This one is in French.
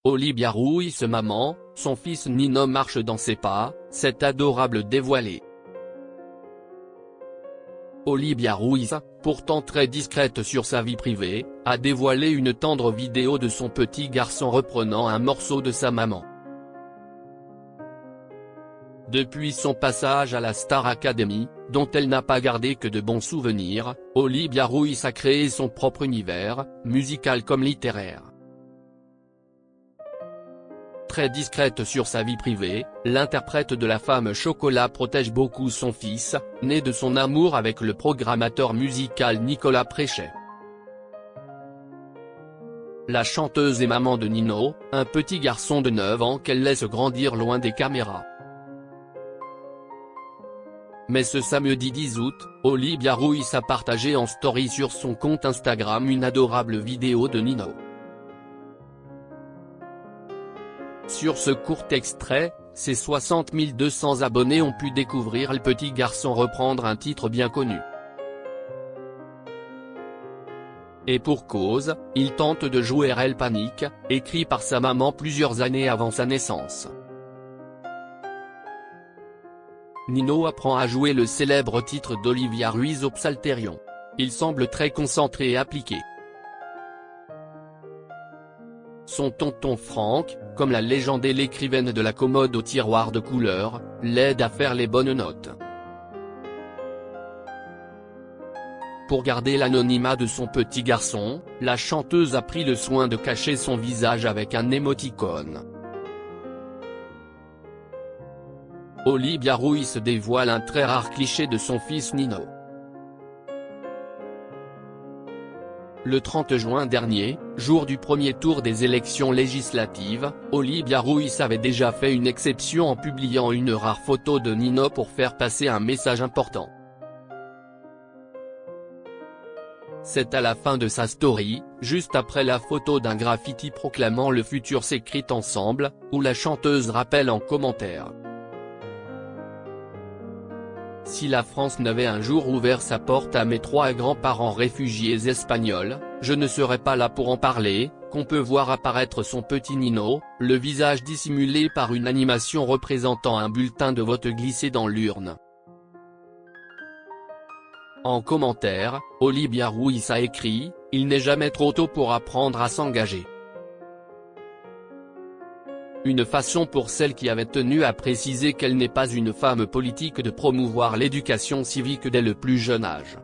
Olivia Ruiz maman, son fils Nino marche dans ses pas, c'est adorable dévoilé. Olivia Ruiz, pourtant très discrète sur sa vie privée, a dévoilé une tendre vidéo de son petit garçon reprenant un morceau de sa maman. Depuis son passage à la Star Academy, dont elle n'a pas gardé que de bons souvenirs, Olivia Ruiz a créé son propre univers, musical comme littéraire. Très discrète sur sa vie privée, l'interprète de la femme chocolat protège beaucoup son fils, né de son amour avec le programmateur musical Nicolas Préchet. La chanteuse est maman de Nino, un petit garçon de 9 ans qu'elle laisse grandir loin des caméras. Mais ce samedi 10 août, Olivia Ruiz a partagé en story sur son compte Instagram une adorable vidéo de Nino. Sur ce court extrait, ses 60 200 abonnés ont pu découvrir le petit garçon reprendre un titre bien connu. Et pour cause, il tente de jouer Elle Panique, écrit par sa maman plusieurs années avant sa naissance. Nino apprend à jouer le célèbre titre d'Olivia Ruiz au psalterion. Il semble très concentré et appliqué. Son tonton Franck, comme la légende et l'écrivaine de la commode au tiroir de couleurs, l'aide à faire les bonnes notes. Pour garder l'anonymat de son petit garçon, la chanteuse a pris le soin de cacher son visage avec un émoticône. Olivia Ruiz dévoile un très rare cliché de son fils Nino. Le 30 juin dernier, jour du premier tour des élections législatives, Olivia Ruiz avait déjà fait une exception en publiant une rare photo de Nino pour faire passer un message important. C'est à la fin de sa story, juste après la photo d'un graffiti proclamant le futur s'écrit ensemble, où la chanteuse rappelle en commentaire. Si la France n'avait un jour ouvert sa porte à mes 3 grands-parents réfugiés espagnols, je ne serais pas là pour en parler, qu'on peut voir apparaître son petit Nino, le visage dissimulé par une animation représentant un bulletin de vote glissé dans l'urne. En commentaire, Olivia Ruiz a écrit « Il n'est jamais trop tôt pour apprendre à s'engager ». Une façon pour celle qui avait tenu à préciser qu'elle n'est pas une femme politique de promouvoir l'éducation civique dès le plus jeune âge.